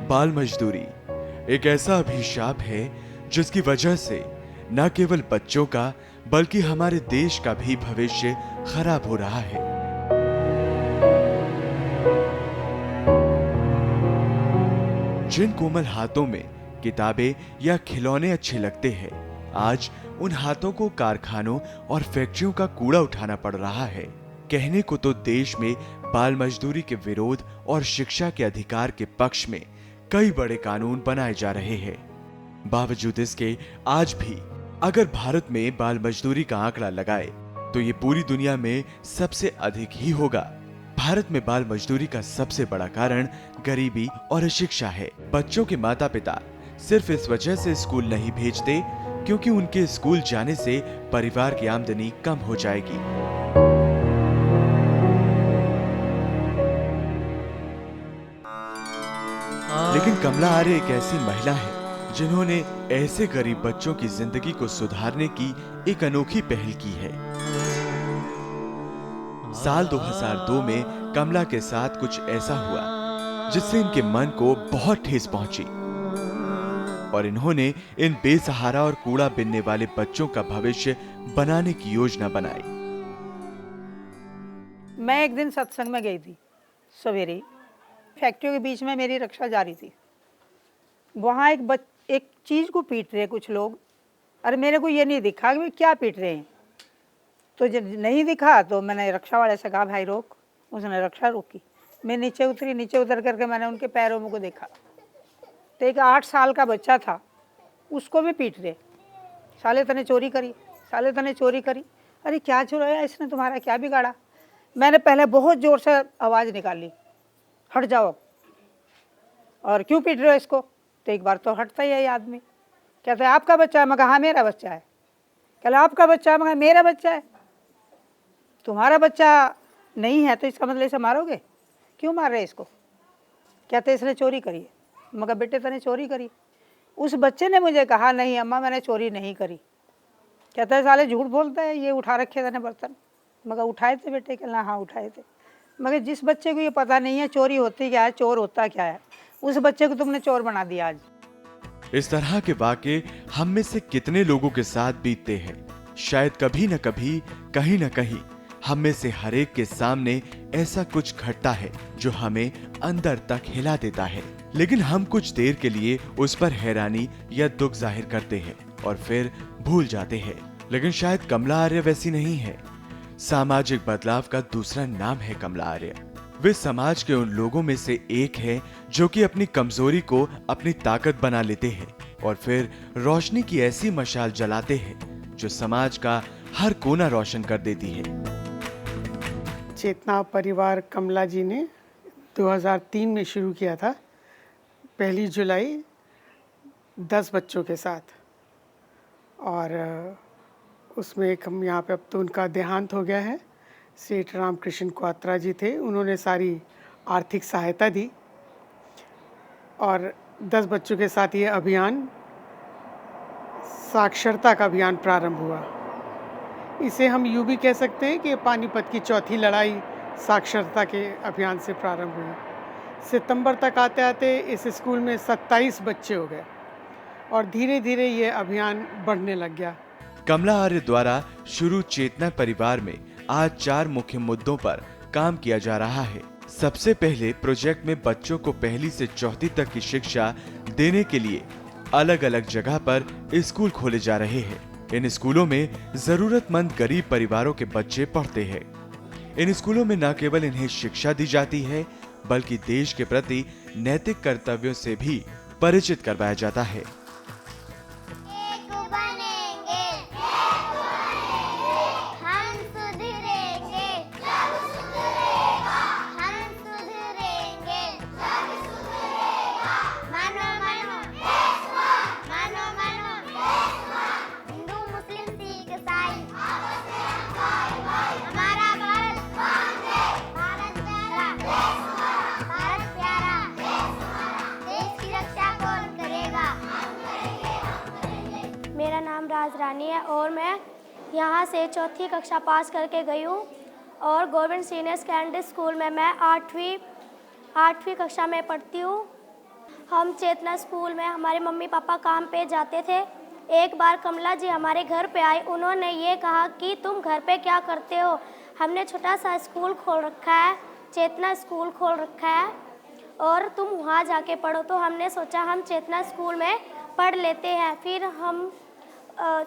[SPEAKER 9] बाल मजदूरी एक ऐसा अभिशाप है जिसकी वजह से न केवल बच्चों का बल्कि हमारे देश का भी भविष्य खराब हो रहा है। जिन कोमल हाथों में किताबें या खिलौने अच्छे लगते हैं, आज उन हाथों को कारखानों और फैक्ट्रियों का कूड़ा उठाना पड़ रहा है। कहने को तो देश में बाल मजदूरी के विरोध और शिक्षा के अधिकार के पक्ष में कई बड़े कानून बनाए जा रहे हैं। बावजूद इसके आज भी अगर भारत में बाल मजदूरी का आंकड़ा लगाए तो ये पूरी दुनिया में सबसे अधिक ही होगा। भारत में बाल मजदूरी का सबसे बड़ा कारण गरीबी और अशिक्षा है। बच्चों के माता पिता सिर्फ इस वजह से स्कूल नहीं भेजते क्योंकि उनके स्कूल जाने से परिवार की आमदनी कम हो जाएगी। लेकिन कमला आर्य एक ऐसी महिला है जिन्होंने ऐसे गरीब बच्चों की जिंदगी को सुधारने की एक अनोखी पहल की है। साल 2002 में कमला के साथ कुछ ऐसा हुआ जिससे इनके मन को बहुत ठेस पहुंची और इन्होंने इन बेसहारा और कूड़ा बीनने वाले बच्चों का भविष्य बनाने की योजना बनाई।
[SPEAKER 10] मैं एक दिन सत्संग में गई थी सवेरे, फैक्ट्रियों के बीच में मेरी रिक्शा जा रही थी। वहाँ एक चीज़ को पीट रहे कुछ लोग, अरे मेरे को ये नहीं दिखा कि क्या पीट रहे हैं। तो जब नहीं दिखा तो मैंने रिक्शा वाले से कहा भाई रोक। उसने रिक्शा रोकी, मैं नीचे उतरी, नीचे उतर करके मैंने उनके पैरों में को देखा तो एक 8 साल का बच्चा था, उसको भी पीट रहे, साले तने चोरी करी, साले तने चोरी करी। अरे क्या चुराया इसने, तुम्हारा क्या बिगाड़ा? मैंने पहले बहुत ज़ोर से आवाज़ निकाली, हट जाओ, और क्यों पीट रहे हो इसको? तो एक बार तो हटता ही है ये आदमी, कहते है आपका बच्चा है। मैं कहा हाँ मेरा बच्चा है। कहते आपका बच्चा है? मैं कहा मेरा बच्चा है। तुम्हारा बच्चा नहीं है तो इसका मतलब इसे मारोगे? क्यों मार रहे इसको? कहते इसने चोरी करी है। मगर बेटे तने चोरी करी? उस बच्चे ने मुझे कहा नहीं अम्मा मैंने चोरी नहीं करी। कहता है साले झूठ बोलता है, ये उठा रखे थे बर्तन। मगर उठाए थे बेटे? कहना हाँ उठाए थे। मगर जिस बच्चे को ये पता नहीं है चोरी होती क्या है, चोर होता क्या है, उस बच्चे को तुमने चोर बना दिया आज।
[SPEAKER 9] इस तरह के वाक़े हम में से कितने लोगों के साथ बीतते हैं। शायद कभी न कभी, कहीं न कहीं हम में से हर एक के सामने ऐसा कुछ घटता है जो हमें अंदर तक हिला देता है, लेकिन हम कुछ देर के लिए उस पर हैरानी या दुख जाहिर करते हैं और फिर भूल जाते हैं। लेकिन शायद कमला आर्य वैसी नहीं है। सामाजिक बदलाव का दूसरा नाम है कमला आर्य। वे समाज के उन लोगों में से एक है जो कि अपनी कमजोरी को अपनी ताकत बना लेते हैं और फिर रोशनी की ऐसी मशाल जलाते हैं जो समाज का हर कोना रोशन कर देती है।
[SPEAKER 11] चेतना परिवार कमला जी ने 2003 में शुरू किया था, 1 जुलाई 10 बच्चों के साथ, और उसमें एक हम यहाँ पे अब तो उनका देहांत हो गया है। सेठ रामकृष्ण क्वात्रा जी थे, उन्होंने सारी आर्थिक सहायता दी और 10 बच्चों के साथ ये अभियान, साक्षरता का अभियान प्रारंभ हुआ। इसे हम यूँ भी कह सकते हैं कि पानीपत की चौथी लड़ाई साक्षरता के अभियान से प्रारंभ हुई। सितंबर तक आते आते इस स्कूल में 27 बच्चे हो गए और धीरे धीरे ये अभियान बढ़ने लग गया।
[SPEAKER 9] कमला आर्य द्वारा शुरू चेतना परिवार में आज 4 मुख्य मुद्दों पर काम किया जा रहा है। सबसे पहले प्रोजेक्ट में बच्चों को 1 से 4 तक की शिक्षा देने के लिए अलग अलग जगह पर स्कूल खोले जा रहे हैं। इन स्कूलों में जरूरतमंद गरीब परिवारों के बच्चे पढ़ते हैं। इन स्कूलों में न केवल इन्हें शिक्षा दी जाती है बल्कि देश के प्रति नैतिक कर्तव्यों से भी परिचित करवाया जाता है।
[SPEAKER 12] मेरा नाम राज रानी है और मैं यहाँ से 4th कक्षा पास करके गई हूँ और गवर्नमेंट सीनियर सेकेंडरी स्कूल में मैं 8वीं कक्षा में पढ़ती हूँ। हम चेतना स्कूल में हमारे मम्मी पापा काम पे जाते थे। एक बार कमला जी हमारे घर पे आई, उन्होंने ये कहा कि तुम घर पे क्या करते हो, हमने छोटा सा स्कूल खोल रखा है, चेतना स्कूल खोल रखा है और तुम वहाँ जाके पढ़ो। तो हमने सोचा हम चेतना स्कूल में पढ़ लेते हैं। फिर हम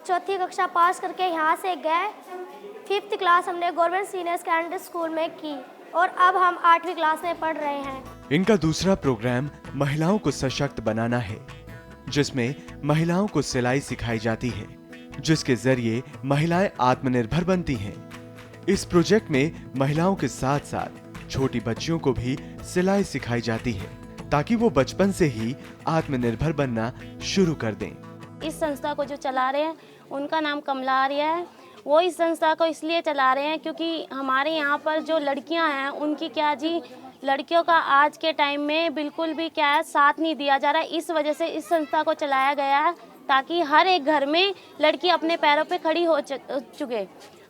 [SPEAKER 12] 4th कक्षा पास करके यहाँ से गए। 5th क्लास हमने गवर्नमेंट सीनियर सेकेंडरी स्कूल में की और अब हम 8वीं क्लास में पढ़ रहे हैं।
[SPEAKER 9] इनका दूसरा प्रोग्राम महिलाओं को सशक्त बनाना है, जिसमें महिलाओं को सिलाई सिखाई जाती है, जिसके जरिए महिलाएं आत्मनिर्भर बनती हैं। इस प्रोजेक्ट में महिलाओं के साथ साथ छोटी बच्चियों को भी सिलाई सिखाई जाती है ताकि वो बचपन से ही आत्मनिर्भर बनना शुरू कर दें।
[SPEAKER 13] इस संस्था को जो चला रहे हैं उनका नाम कमला आर्य है। वो इस संस्था को इसलिए चला रहे हैं क्योंकि हमारे यहाँ पर जो लड़कियाँ हैं उनकी क्या जी, लड़कियों का आज के टाइम में बिल्कुल भी क्या है साथ नहीं दिया जा रहा है। इस वजह से इस संस्था को चलाया गया है ताकि हर एक घर में लड़की अपने पैरों पे खड़ी हो चुके,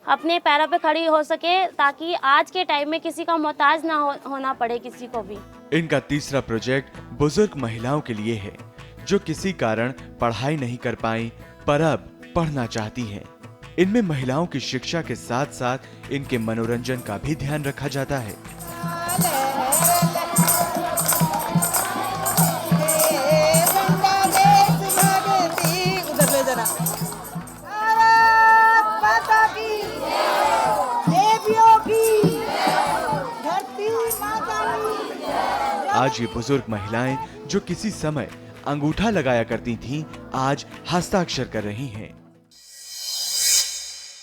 [SPEAKER 13] अपने पैरों पे खड़ी हो सके, ताकि आज के टाइम में किसी का मोहताज ना होना पड़े किसी को भी।
[SPEAKER 9] इनका तीसरा प्रोजेक्ट बुजुर्ग महिलाओं के लिए है जो किसी कारण पढ़ाई नहीं कर पाई पर अब पढ़ना चाहती हैं। इनमें महिलाओं की शिक्षा के साथ साथ इनके मनोरंजन का भी ध्यान रखा जाता है।
[SPEAKER 10] धरती
[SPEAKER 9] आज ये बुजुर्ग महिलाएं जो किसी समय अंगूठा लगाया करती थीं, आज हस्ताक्षर कर रही हैं।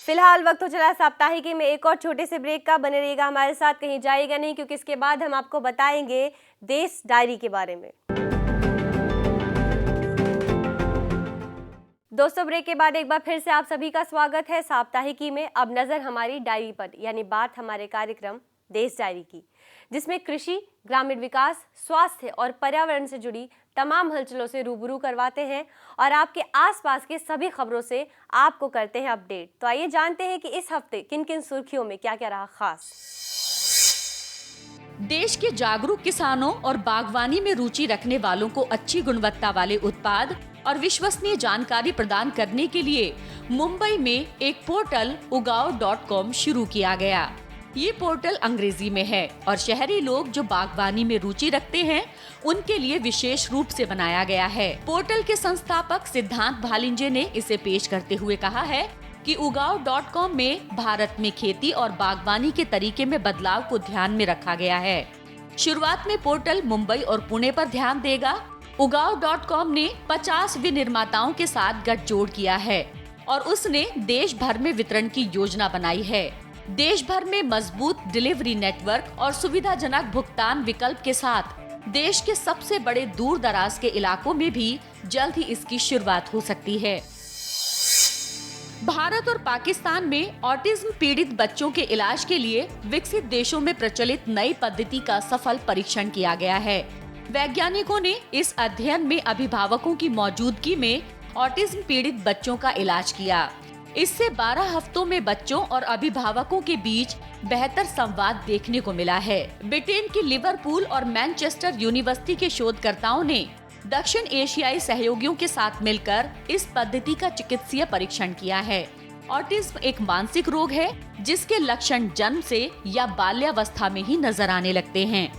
[SPEAKER 1] फिलहाल वक्त हो चला साप्ताहिकी में एक और छोटे से ब्रेक का। बने रहिएगा हमारे साथ, कहीं जाइएगा नहीं, क्योंकि इसके बाद हम आपको बताएंगे देश डायरी के बारे में। दोस्तों, ब्रेक के बाद एक बार फिर से आप सभी का स्वागत है साप्ताहिकी में। अब नजर हमारी डायरी पर, यानी बात हमारे कार्यक्रम देश डायरी की, जिसमें कृषि, ग्रामीण विकास, स्वास्थ्य और पर्यावरण से जुड़ी तमाम हलचलों से रूबरू करवाते हैं और आपके आसपास के सभी खबरों से आपको करते हैं अपडेट। तो आइए जानते हैं कि इस हफ्ते किन किन सुर्खियों में क्या क्या रहा खास।
[SPEAKER 5] देश के जागरूक किसानों और बागवानी में रुचि रखने वालों को अच्छी गुणवत्ता वाले उत्पाद और विश्वसनीय जानकारी प्रदान करने के लिए मुंबई में एक पोर्टल ugav.com शुरू किया गया। ये पोर्टल अंग्रेजी में है और शहरी लोग जो बागवानी में रुचि रखते हैं उनके लिए विशेष रूप से बनाया गया है। पोर्टल के संस्थापक सिद्धांत भालिंजे ने इसे पेश करते हुए कहा है कि ugav.com में भारत में खेती और बागवानी के तरीके में बदलाव को ध्यान में रखा गया है। शुरुआत में पोर्टल मुंबई और पुणे पर ध्यान देगा। ugav.com ने 50 विनिर्माताओं के साथ गठजोड़ किया है और उसने देश भर में वितरण की योजना बनाई है। देश भर में मजबूत डिलीवरी नेटवर्क और सुविधाजनक भुगतान विकल्प के साथ देश के सबसे बड़े दूर दराज के इलाकों में भी जल्द ही इसकी शुरुआत हो सकती है। भारत और पाकिस्तान में ऑटिज्म पीड़ित बच्चों के इलाज के लिए विकसित देशों में प्रचलित नई पद्धति का सफल परीक्षण किया गया है। वैज्ञानिकों ने इस अध्ययन में अभिभावकों की मौजूदगी में ऑटिज्म पीड़ित बच्चों का इलाज किया। इससे 12 हफ्तों में बच्चों और अभिभावकों के बीच बेहतर संवाद देखने को मिला है। ब्रिटेन की लिवरपूल और मैनचेस्टर यूनिवर्सिटी के शोधकर्ताओं ने दक्षिण एशियाई सहयोगियों के साथ मिलकर इस पद्धति का चिकित्सीय परीक्षण किया है। ऑटिज्म एक मानसिक रोग है जिसके लक्षण जन्म से या बाल्यावस्था में ही नजर आने लगते हैं।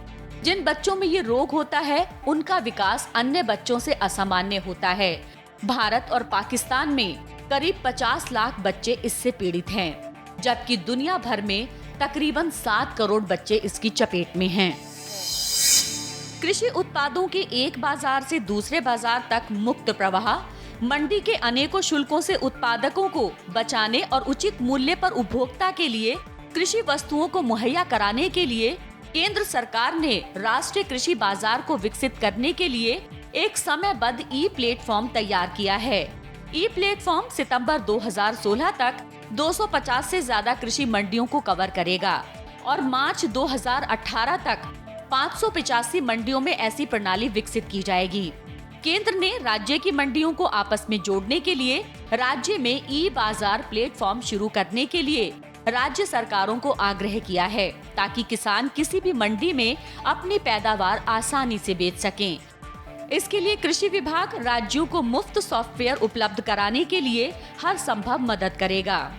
[SPEAKER 5] जिन बच्चों में ये रोग होता है उनका विकास अन्य बच्चों से असामान्य होता है। भारत और पाकिस्तान में करीब 50 लाख बच्चे इससे पीड़ित हैं, जबकि दुनिया भर में तकरीबन 7 करोड़ बच्चे इसकी चपेट में हैं। कृषि उत्पादों के एक बाजार से दूसरे बाजार तक मुक्त प्रवाह, मंडी के अनेकों शुल्कों से उत्पादकों को बचाने और उचित मूल्य पर उपभोक्ता के लिए कृषि वस्तुओं को मुहैया कराने के लिए केंद्र सरकार ने राष्ट्रीय कृषि बाजार को विकसित करने के लिए एक समयबद्ध ई प्लेटफॉर्म तैयार किया है। ई प्लेटफॉर्म सितंबर 2016 तक 250 से ज्यादा कृषि मंडियों को कवर करेगा और मार्च 2018 तक 585 मंडियों में ऐसी प्रणाली विकसित की जाएगी। केंद्र ने राज्य की मंडियों को आपस में जोड़ने के लिए राज्य में ई बाजार प्लेटफॉर्म शुरू करने के लिए राज्य सरकारों को आग्रह किया है, ताकि किसान किसी भी मंडी में अपनी पैदावार आसानी से बेच सकें। इसके लिए कृषि विभाग राज्यों को मुफ्त सॉफ्टवेयर उपलब्ध कराने के लिए हर संभव मदद करेगा।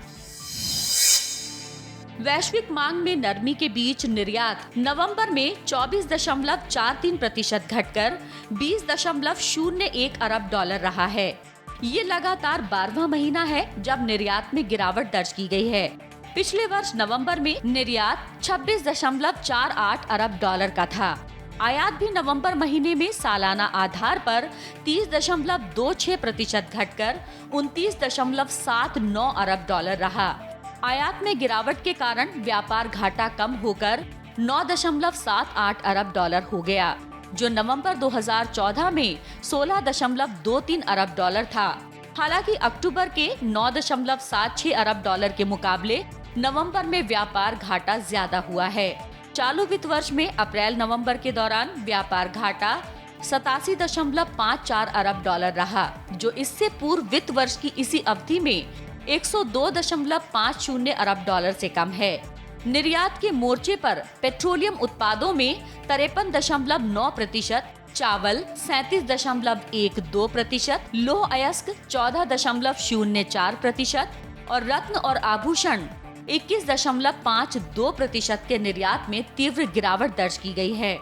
[SPEAKER 5] वैश्विक मांग में नरमी के बीच निर्यात नवंबर में 24.43% घटकर 20.01 अरब डॉलर रहा है। ये लगातार 12वां महीना है जब निर्यात में गिरावट दर्ज की गई है। पिछले वर्ष नवंबर में निर्यात 26.48 अरब डॉलर का था। आयात भी नवंबर महीने में सालाना आधार पर 30.26% घटकर 29.79 अरब डॉलर रहा। आयात में गिरावट के कारण व्यापार घाटा कम होकर 9.78 अरब डॉलर हो गया, जो नवंबर 2014 में 16.23 अरब डॉलर था। हालांकि अक्टूबर के 9.76 अरब डॉलर के मुकाबले नवंबर में व्यापार घाटा ज्यादा हुआ है। चालू वित्त वर्ष में अप्रैल नवंबर के दौरान व्यापार घाटा 87.54 अरब डॉलर रहा, जो इससे पूर्व वित्त वर्ष की इसी अवधि में 102.50 अरब डॉलर से कम है। निर्यात के मोर्चे पर पेट्रोलियम उत्पादों में 53.9%, चावल 37.12%, लौह अयस्क 14.04% और रत्न और आभूषण 21.52% के निर्यात में तीव्र गिरावट दर्ज की गई है।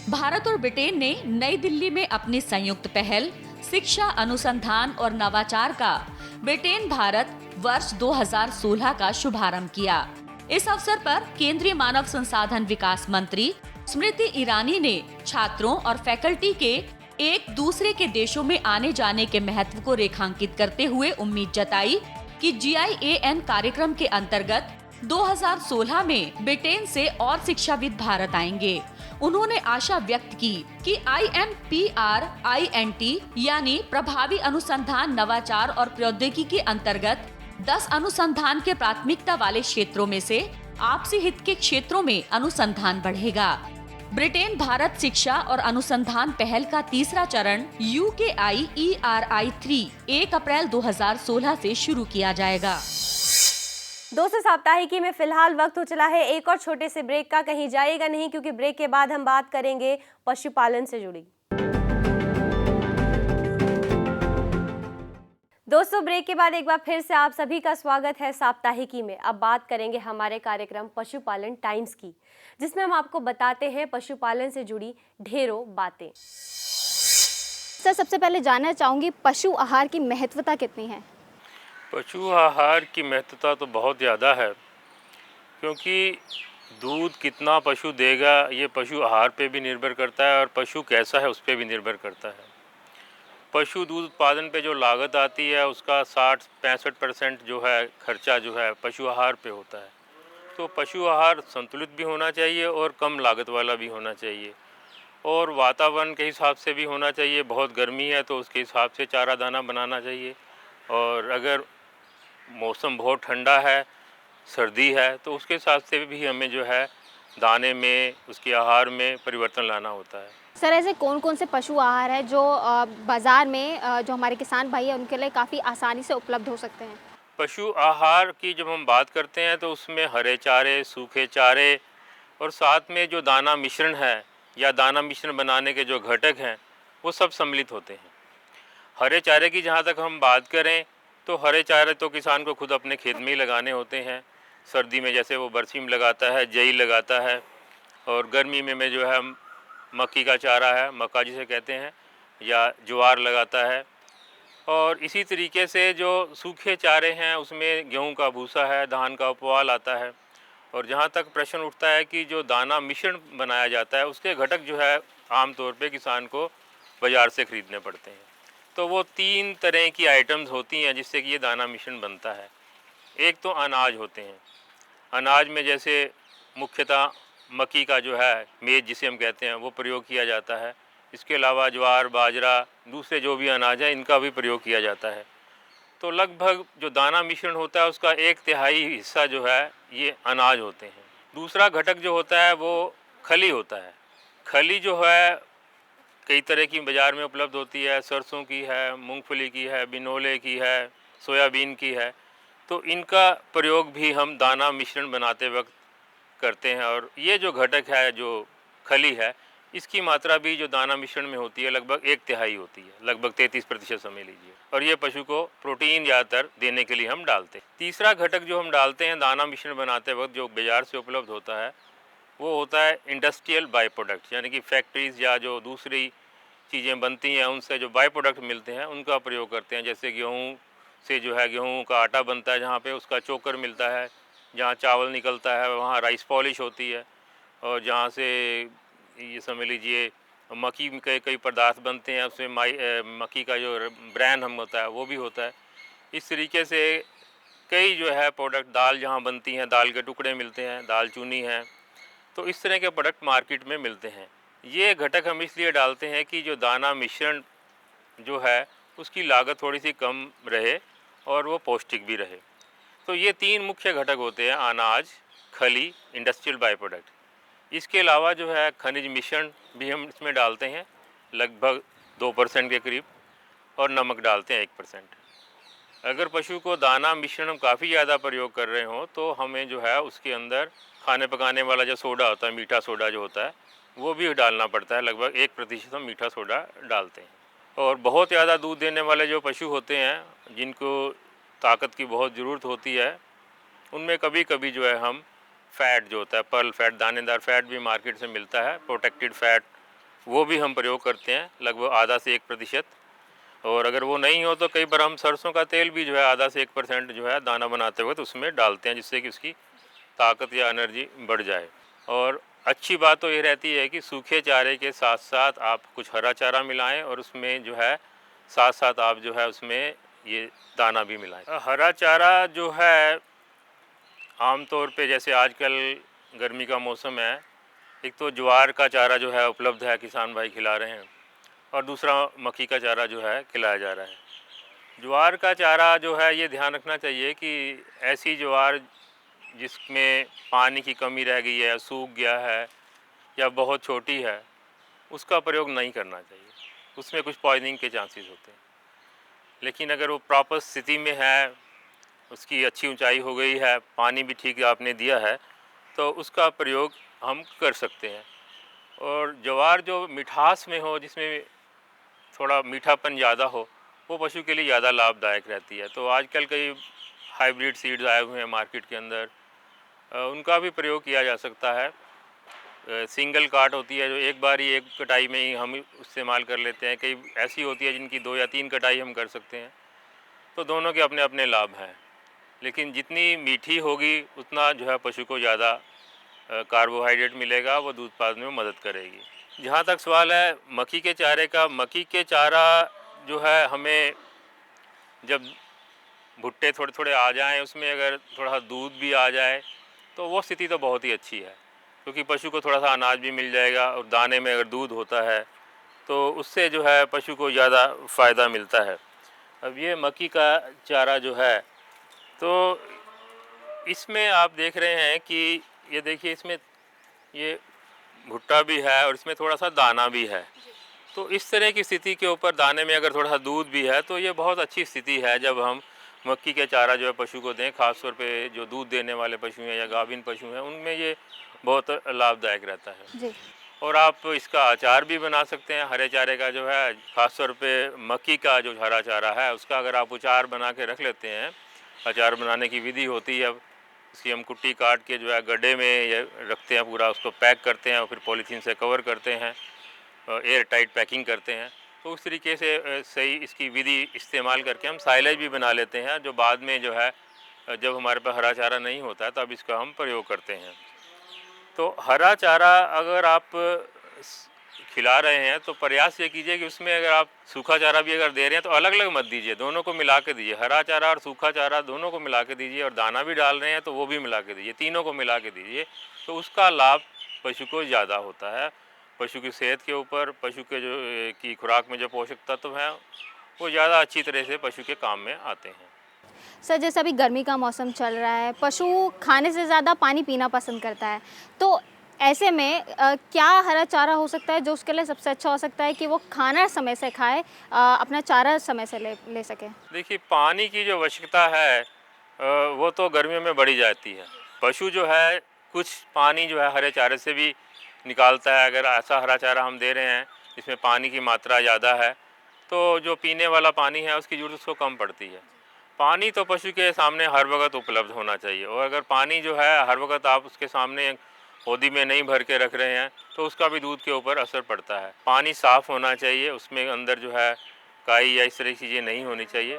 [SPEAKER 5] भारत और ब्रिटेन ने नई दिल्ली में अपनी संयुक्त पहल शिक्षा, अनुसंधान और नवाचार का ब्रिटेन भारत वर्ष 2016 का शुभारंभ किया। इस अवसर पर केंद्रीय मानव संसाधन विकास मंत्री स्मृति ईरानी ने छात्रों और फैकल्टी के एक दूसरे के देशों में आने जाने के महत्व को रेखांकित करते हुए उम्मीद जताई कि GIAN कार्यक्रम के अंतर्गत 2016 में ब्रिटेन से और शिक्षाविद भारत आएंगे। उन्होंने आशा व्यक्त की कि IMPRINT यानी प्रभावी अनुसंधान, नवाचार और प्रौद्योगिकी के अंतर्गत 10 अनुसंधान के प्राथमिकता वाले क्षेत्रों में से आपसी हित के क्षेत्रों में अनुसंधान बढ़ेगा। ब्रिटेन भारत शिक्षा और अनुसंधान पहल का तीसरा चरण UKIERI3 1 अप्रैल 2016 से शुरू किया जाएगा।
[SPEAKER 1] दोस्तों, साप्ताहिकी में फिलहाल वक्त हो चला है एक और छोटे से ब्रेक का। कहीं जाइएगा नहीं, क्योंकि ब्रेक के बाद हम बात करेंगे पशुपालन से जुड़ी। दोस्तों, ब्रेक के बाद एक बार फिर से आप सभी का स्वागत है साप्ताहिकी में। अब बात करेंगे हमारे कार्यक्रम पशुपालन टाइम्स की, जिसमें हम आपको बताते हैं पशुपालन से जुड़ी ढेरों बातें।
[SPEAKER 14] सर, सबसे पहले जानना चाहूँगी पशु आहार की महत्वता कितनी है?
[SPEAKER 15] पशु आहार की महत्वता तो बहुत ज़्यादा है, क्योंकि दूध कितना पशु देगा ये पशु आहार पे भी निर्भर करता है और पशु कैसा है उस पर भी निर्भर करता है। पशु दूध उत्पादन पे जो लागत आती है उसका 60-65% जो है खर्चा जो है पशु आहार पे होता है। तो पशु आहार संतुलित भी होना चाहिए और कम लागत वाला भी होना चाहिए, और वातावरण के हिसाब से भी होना चाहिए। बहुत गर्मी है तो उसके हिसाब से चारा दाना बनाना चाहिए, और अगर मौसम बहुत ठंडा है, सर्दी है, तो उसके हिसाब से भी हमें जो है दाने में, उसके आहार में परिवर्तन लाना होता है।
[SPEAKER 14] सर, ऐसे कौन कौन से पशु आहार है जो बाज़ार में जो हमारे किसान भाई हैं उनके लिए काफ़ी आसानी से उपलब्ध हो सकते हैं?
[SPEAKER 15] पशु आहार की जब हम बात करते हैं तो उसमें हरे चारे, सूखे चारे और साथ में जो दाना मिश्रण है या दाना मिश्रण बनाने के जो घटक हैं वो सब सम्मिलित होते हैं। हरे चारे की जहाँ तक हम बात करें तो हरे चारे तो किसान को खुद अपने खेत में ही लगाने होते हैं। सर्दी में जैसे वो बरसीम लगाता है, जई लगाता है, और गर्मी में जो है मक्की का चारा है, मक्का जिसे कहते हैं, या ज्वार लगाता है। और इसी तरीके से जो सूखे चारे हैं उसमें गेहूं का भूसा है, धान का उपवाल आता है। और जहाँ तक प्रश्न उठता है कि जो दाना मिश्रण बनाया जाता है उसके घटक जो है आमतौर पे किसान को बाज़ार से ख़रीदने पड़ते हैं। तो वो 3 तरह की आइटम्स होती हैं जिससे कि ये दाना मिश्रण बनता है। एक तो अनाज होते हैं। अनाज में जैसे मुख्यतः मक्की का जो है मेज जिसे हम कहते हैं वो प्रयोग किया जाता है। इसके अलावा ज्वार, बाजरा, दूसरे जो भी अनाज है इनका भी प्रयोग किया जाता है। तो लगभग जो दाना मिश्रण होता है उसका 1/3 हिस्सा जो है ये अनाज होते हैं। दूसरा घटक जो होता है वो खली होता है। खली जो है कई तरह की बाज़ार में उपलब्ध होती है। सरसों की है, मूंगफली की है, बिनोले की है, सोयाबीन की है। तो इनका प्रयोग भी हम दाना मिश्रण बनाते वक्त करते हैं। और ये जो घटक है, जो खली है, इसकी मात्रा भी जो दाना मिश्रण में होती है लगभग 1/3 होती है, लगभग 33% समझ लीजिए। और ये पशु को प्रोटीन ज़्यादातर देने के लिए हम डालते हैं। तीसरा घटक जो हम डालते हैं दाना मिश्रण बनाते वक्त जो बाज़ार से उपलब्ध होता है वो होता है इंडस्ट्रियल बाई प्रोडक्ट, यानी कि फैक्ट्रीज़ या जो दूसरी चीज़ें बनती हैं उनसे जो बाई प्रोडक्ट मिलते हैं उनका प्रयोग करते हैं। जैसे गेहूँ से जो है गेहूँ का आटा बनता है, जहाँ पे उसका चोकर मिलता है, जहाँ चावल निकलता है वहाँ राइस पॉलिश होती है, और जहाँ से ये समझ लीजिए मक्की के कई पदार्थ बनते हैं, उसमें मक्की का जो ब्रांड हम होता है वो भी होता है। इस तरीके से कई जो है प्रोडक्ट, दाल जहाँ बनती हैं दाल के टुकड़े मिलते हैं, दाल चूनी है, तो इस तरह के प्रोडक्ट मार्केट में मिलते हैं। ये घटक हम इसलिए डालते हैं कि जो दाना मिश्रण जो है उसकी लागत थोड़ी सी कम रहे और वो पौष्टिक भी रहे। तो ये 3 मुख्य घटक होते हैं, अनाज, खली, इंडस्ट्रियल बाई प्रोडक्ट। इसके अलावा जो है खनिज मिश्रण भी हम इसमें डालते हैं लगभग 2% के करीब, और नमक डालते हैं 1%। अगर पशु को दाना मिश्रण हम काफ़ी ज़्यादा प्रयोग कर रहे हों तो हमें जो है उसके अंदर खाने पकाने वाला जो सोडा होता है, मीठा सोडा जो होता है, वो भी डालना पड़ता है। लगभग 1% हम मीठा सोडा डालते हैं। और बहुत ज़्यादा दूध देने वाले जो पशु होते हैं जिनको ताकत की बहुत ज़रूरत होती है, उनमें कभी कभी जो है हम फ़ैट जो होता है, पर्ल फैट, दानेदार फ़ैट भी मार्केट से मिलता है, प्रोटेक्टेड फ़ैट, वो भी हम प्रयोग करते हैं लगभग आधा से 1%। और अगर वो नहीं हो तो कई बार हम सरसों का तेल भी जो है आधा से 1% जो है दाना बनाते वक्त उसमें डालते हैं, जिससे कि उसकी ताकत या एनर्जी बढ़ जाए। और अच्छी बात तो ये रहती है कि सूखे चारे के साथ साथ आप कुछ हरा चारा मिलाएं और उसमें जो है साथ साथ आप जो है उसमें ये दाना भी मिलाएं। हरा चारा जो है आमतौर पे जैसे आजकल गर्मी का मौसम है, एक तो ज्वार का चारा जो है उपलब्ध है, किसान भाई खिला रहे हैं, और दूसरा मक्की का चारा जो है खिलाया जा रहा है। ज्वार का चारा जो है ये ध्यान रखना चाहिए कि ऐसी ज्वार जिसमें पानी की कमी रह गई है, सूख गया है या बहुत छोटी है, उसका प्रयोग नहीं करना चाहिए, उसमें कुछ पॉइजनिंग के चांसेस होते हैं। लेकिन अगर वो प्रॉपर स्थिति में है, उसकी अच्छी ऊंचाई हो गई है, पानी भी ठीक आपने दिया है, तो उसका प्रयोग हम कर सकते हैं। और ज्वार जो मिठास में हो, जिसमें थोड़ा मीठापन ज़्यादा हो, वो पशु के लिए ज़्यादा लाभदायक रहती है। तो आजकल कई हाइब्रिड सीड्स आए हुए हैं मार्केट के अंदर, उनका भी प्रयोग किया जा सकता है। सिंगल काट होती है जो एक बार ही एक कटाई में ही हम इस्तेमाल कर लेते हैं, कई ऐसी होती है जिनकी 2 या 3 कटाई हम कर सकते हैं। तो दोनों के अपने अपने लाभ हैं, लेकिन जितनी मीठी होगी उतना जो है पशु को ज़्यादा कार्बोहाइड्रेट मिलेगा, वो दूध उत्पादन में मदद करेगी। जहाँ तक सवाल है मक्की के चारे का, मक्की के चारा जो है हमें जब भुट्टे थोड़े थोड़े आ जाएं, उसमें अगर थोड़ा दूध भी आ जाए तो वो स्थिति तो बहुत ही अच्छी है, क्योंकि पशु को थोड़ा सा अनाज भी मिल जाएगा और दाने में अगर दूध होता है तो उससे जो है पशु को ज़्यादा फ़ायदा मिलता है। अब ये मक्की का चारा जो है, तो इसमें आप देख रहे हैं कि ये देखिए इसमें ये भुट्टा भी है और इसमें थोड़ा सा दाना भी है। तो इस तरह की स्थिति के ऊपर दाने में अगर थोड़ा सा दूध भी है तो ये बहुत अच्छी स्थिति है जब हम मक्की के चारा जो है पशु को दें। ख़ासतौर पे जो दूध देने वाले पशु हैं या गाभिन पशु हैं, उनमें ये बहुत लाभदायक रहता है
[SPEAKER 14] जी।
[SPEAKER 15] और आप इसका अचार भी बना सकते हैं हरे चारे का जो है। ख़ासतौर पे मक्की का जो हरा चारा है उसका अगर आप अचार बना के रख लेते हैं, अचार बनाने की विधि होती है, इसकी हम कुट्टी काट के जो है गड्ढे में ये रखते हैं, पूरा उसको पैक करते हैं और फिर पॉलीथीन से कवर करते हैं, एयर टाइट पैकिंग करते हैं। तो उस तरीके से सही इसकी विधि इस्तेमाल करके हम साइलेज भी बना लेते हैं, जो बाद में जो है जब हमारे पास हरा चारा नहीं होता है तब इसका हम प्रयोग करते हैं। तो हरा चारा अगर आप खिला रहे हैं तो प्रयास ये कीजिए कि उसमें अगर आप सूखा चारा भी अगर दे रहे हैं तो अलग अलग मत दीजिए, दोनों को मिला के दीजिए। हरा चारा और सूखा चारा दोनों को मिला के दीजिए, और दाना भी डाल रहे हैं तो वो भी मिला के दीजिए, तीनों को मिला के दीजिए। तो उसका लाभ पशु को ज़्यादा होता है। पशु की सेहत के ऊपर, पशु के जो की खुराक में जो पोषक तत्व हैं वो ज़्यादा अच्छी तरह से पशु के काम में आते हैं।
[SPEAKER 14] सर, जैसे अभी गर्मी का मौसम चल रहा है, पशु खाने से ज़्यादा पानी पीना पसंद करता है, तो ऐसे में क्या हरा चारा हो सकता है जो उसके लिए सबसे अच्छा हो सकता है कि वो खाना समय से खाए, अपना चारा समय से ले सके? देखिए,
[SPEAKER 15] पानी की जो आवश्यकता है वो तो गर्मियों में बढ़ी जाती है। पशु जो है कुछ पानी जो है हरे चारे से भी निकालता है। अगर ऐसा हरा चारा हम दे रहे हैं जिसमें पानी की मात्रा ज़्यादा है तो जो पीने वाला पानी है उसकी ज़रूरत उसको कम पड़ती है। पानी तो पशु के सामने हर वक्त उपलब्ध होना चाहिए, और अगर पानी जो है हर वक्त आप उसके सामने होदी में नहीं भर के रख रहे हैं तो उसका भी दूध के ऊपर असर पड़ता है। पानी साफ़ होना चाहिए, उसमें अंदर जो है काई या इस तरह की चीज़ें नहीं होनी चाहिए,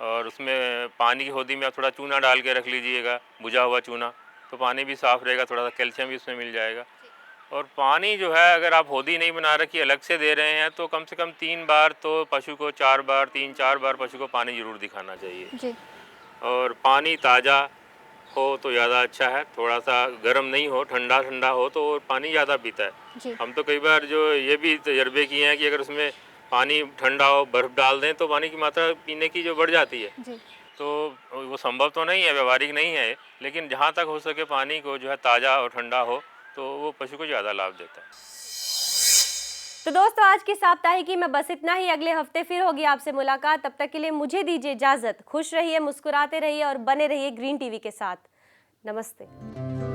[SPEAKER 15] और उसमें पानी की होदी में आप थोड़ा चूना डाल के रख लीजिएगा, बुझा हुआ चूना, तो पानी भी साफ़ रहेगा, थोड़ा सा कैल्शियम भी उसमें मिल जाएगा। और पानी जो है अगर आप होदी नहीं बना रखी, अलग से दे रहे हैं, तो कम से कम 3 बार तो पशु को 4 बार 3-4 बार पशु को पानी ज़रूर दिखाना चाहिए
[SPEAKER 14] जी।
[SPEAKER 15] और पानी ताज़ा हो तो ज़्यादा अच्छा है, थोड़ा सा गर्म नहीं हो, ठंडा ठंडा हो तो पानी ज़्यादा पीता है। हम तो कई बार जो ये भी तजर्बे किए हैं कि अगर उसमें पानी ठंडा हो, बर्फ़ डाल दें तो पानी की मात्रा पीने की जो बढ़ जाती है
[SPEAKER 14] जी।
[SPEAKER 15] तो वो संभव तो नहीं है, व्यवहारिक नहीं है, लेकिन जहाँ तक हो सके पानी को जो है ताज़ा और ठंडा हो तो वो पशु को ज़्यादा लाभ देता है।
[SPEAKER 1] तो दोस्तों, आज की साप्ताहिकी में बस इतना ही। अगले हफ्ते फिर होगी आपसे मुलाकात। तब तक के लिए मुझे दीजिए इजाज़त। खुश रहिए, मुस्कुराते रहिए और बने रहिए ग्रीन टीवी के साथ। नमस्ते।